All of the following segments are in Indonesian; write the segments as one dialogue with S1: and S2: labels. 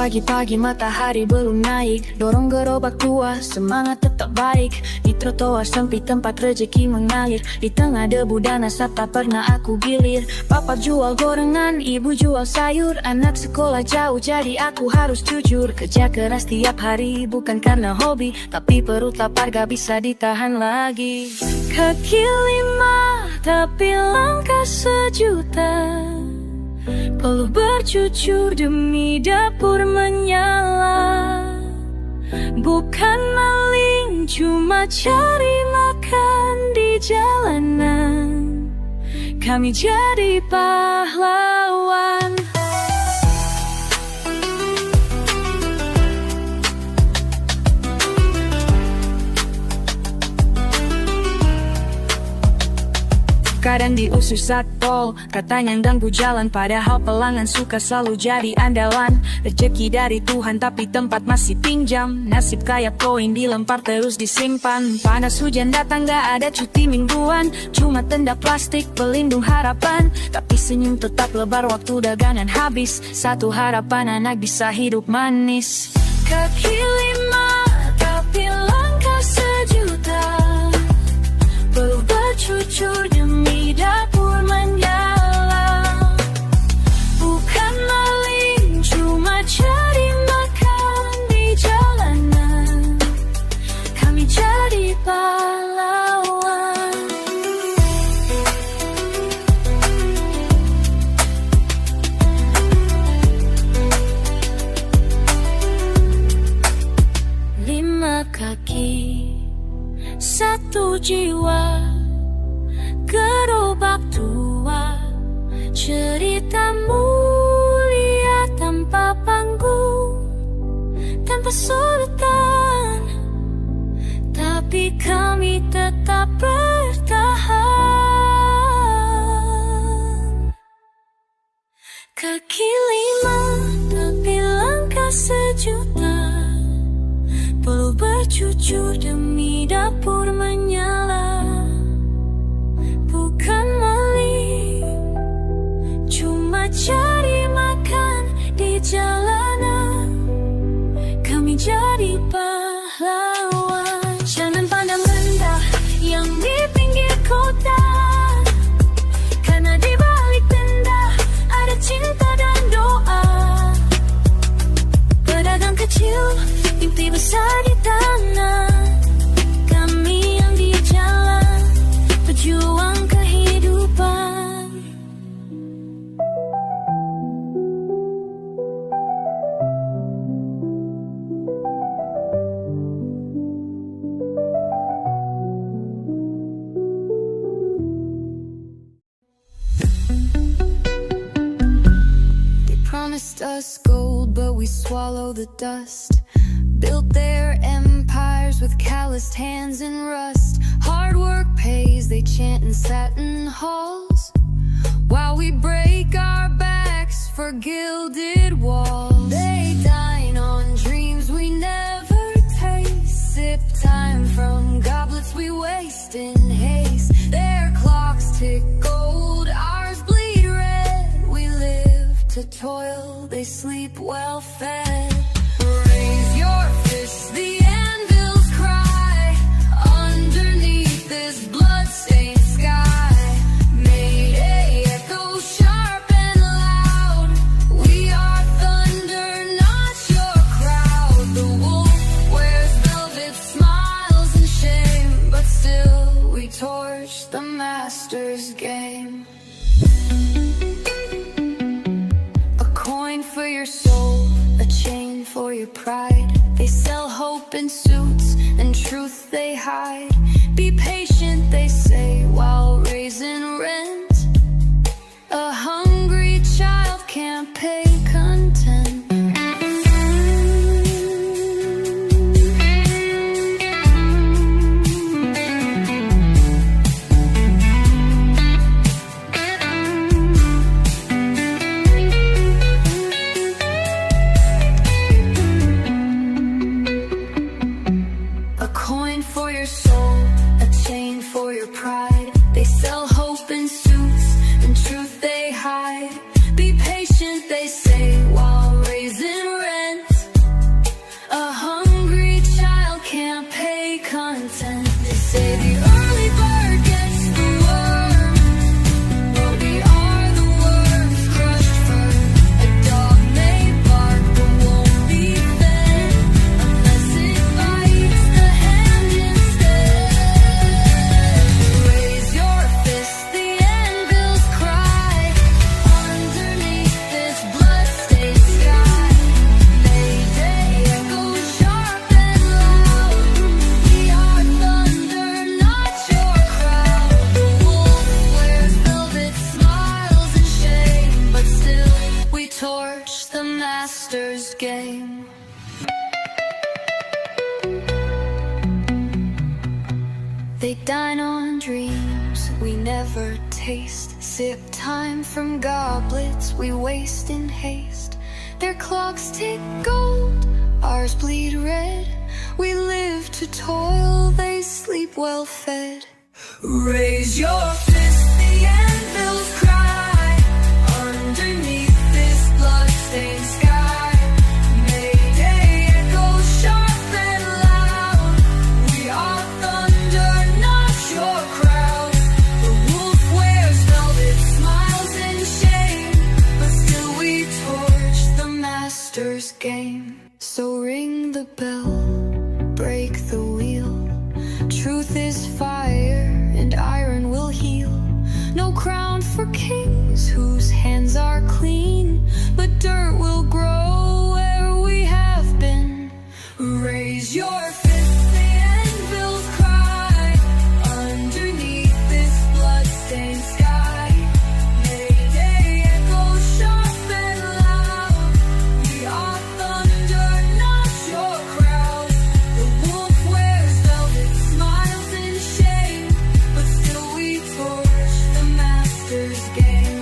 S1: Pagi-pagi matahari belum naik, dorong gerobak tua, semangat tetap baik. Di trotoar sempit tempat rezeki mengalir, di tengah debu dan asap tak pernah aku gilir. Papa jual gorengan, ibu jual sayur, anak sekolah jauh jadi aku harus jujur. Kerja keras tiap hari bukan karena hobi, tapi perut lapar gak bisa ditahan lagi. Kaki 5 tapi langkah 1.000.000, perlu bercucur demi dapur menyala. Bukan maling, cuma cari makan di jalanan. Kami jadi pahlawan. Kadang diusir satpol, katanya ganggu jalan, padahal pelanggan suka selalu jadi andalan. Rezeki dari Tuhan tapi tempat masih pinjam, nasib kayak koin dilempar terus disimpan. Panas hujan datang gak ada cuti mingguan, cuma tenda plastik pelindung harapan. Tapi senyum tetap lebar waktu dagangan habis, satu harapan anak bisa hidup manis. Kaki 5 tapi langkah 1.000.000, perlu bercucur demi dapur menyala. Bukan maling, cuma cari makan di jalanan. Kami jadi pahlawan. Lima kaki, 1 jiwa, gerobak tua, cerita mulia tanpa panggung, tanpa sorotan, tapi kami tetap bertahan. Kaki 5 tapi langkah 1.000.000, perlu bercucur demi dapur menyala. Bukan maling, cuma cari makan di jalanan. Kami jadi pahlawan. Jangan pandang rendah yang di pinggir kota, karena di balik tenda ada cinta dan doa. Pedagang kecil, mimpi besar di tangan. Kami yang di jalan, pejuang kehidupan. They promised us gold, but we swallow the dust. Built their empires with calloused hands and rust. Hard work pays, they chant in satin halls, while we break our backs for gilded walls. They dine on dreams we never taste, sip time from goblets we waste in haste. Their clocks tick gold, ours bleed red. We live to toil, they sleep well fed. Raise your fists, the anvils cry underneath this blood-stained sky. Mayday echoes sharp and loud. We are thunder, not your crowd. The wolf wears velvet smiles and shame, but still we torch the master's game. A coin for your soul, a chain for your pride. They sell hope in suits and truth they hide. Be patient, they say, while raising rent. A hungry child can't pay content. They hide. Be patient, they say, while raising rent. dine on dreams we never taste. Sip time from goblets we waste in haste. Their clocks tick gold, ours bleed red. We live to toil, they sleep well fed. Raise your fist, the anvils cry underneath this blood-stained sky. Mayday echoes sharp and loud. We are thunder, not your crowd. The wolf wears velvet smiles and shame, but still we torch the master's game. So ring the bell, break the wheel. Truth is fire and iron will heal. No crown for kings whose hands are clean, but dirt will grow where we have been. Raise your fist, the anvils cry underneath this blood-stained sky. Mayday echoes sharp and loud. We are thunder, not your crowd. The wolf wears velvet smiles and shame, but still we torch the master's game.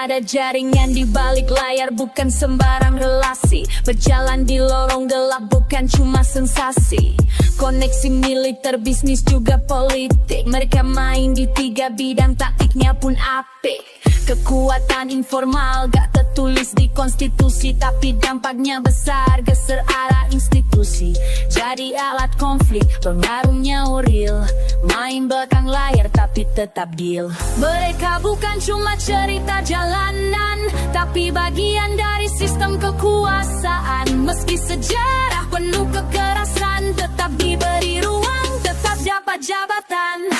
S2: Ada jaringan di balik layar, bukan sembarang relasi. Berjalan di lorong gelap, bukan cuma sensasi. Koneksi militer, bisnis juga politik. Mereka main di 3 bidang, taktiknya pun apik. Kekuatan informal gak tertulis di konstitusi, tapi dampaknya besar, geser arah institusi. Jadi alat konflik, pengaruhnya real. Main belakang layar tapi tetap deal. Mereka bukan cuma cerita jalanan, tapi bagian dari sistem kekuasaan. Meski sejarah penuh kekerasan, tetap diberi ruang, tetap dapat jabatan.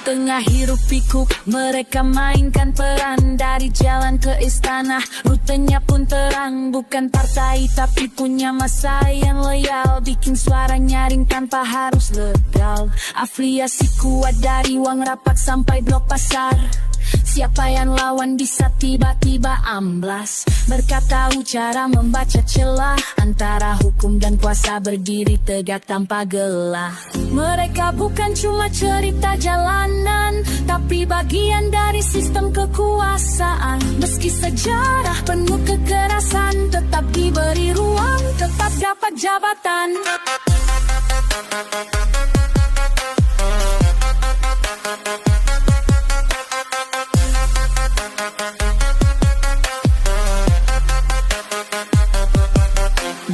S2: Tengah hiruk pikuk, mereka mainkan peran. Dari jalan ke istana, rutenya pun terang. Bukan partai tapi punya massa yang loyal. Bikin suara nyaring tanpa harus legal. Afiliasi kuat dari uang rapat sampai blok pasar. Siapa yang lawan bisa tiba-tiba amblas. Berkat tahu cara membaca celah antara hukum dan kuasa, berdiri tegak tanpa gelah. Mereka bukan cuma cerita jalanan, tapi bagian dari sistem kekuasaan. Meski sejarah penuh kekerasan, tetap diberi ruang, tetap dapat jabatan.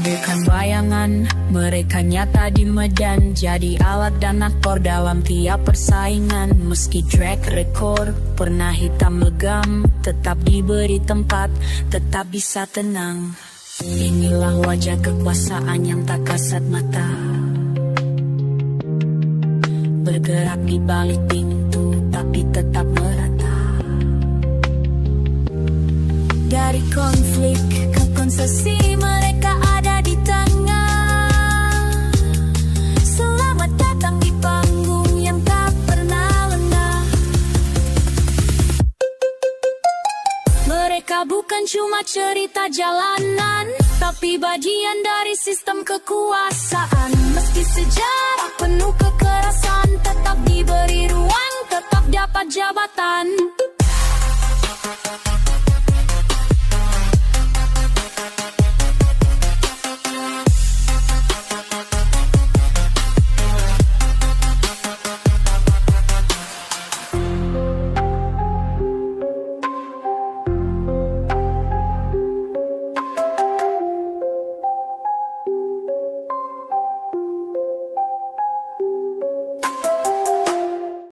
S2: Bukan bayangan, mereka nyata di medan. Jadi alat dan aktor dalam tiap persaingan. Meski track record pernah hitam legam, tetap diberi tempat, tetap bisa tenang. Inilah wajah kekuasaan yang tak kasat mata, bergerak di balik pintu tapi tetap merata. Dari konflik ke konsesi, mereka ada di tengah. Selamat datang di panggung yang tak pernah lengah. Mereka bukan cuma cerita jalanan, tapi bagian dari sistem kekuasaan. Meski sejarah penuh kekerasan, tetap diberi ruang, tetap dapat jabatan.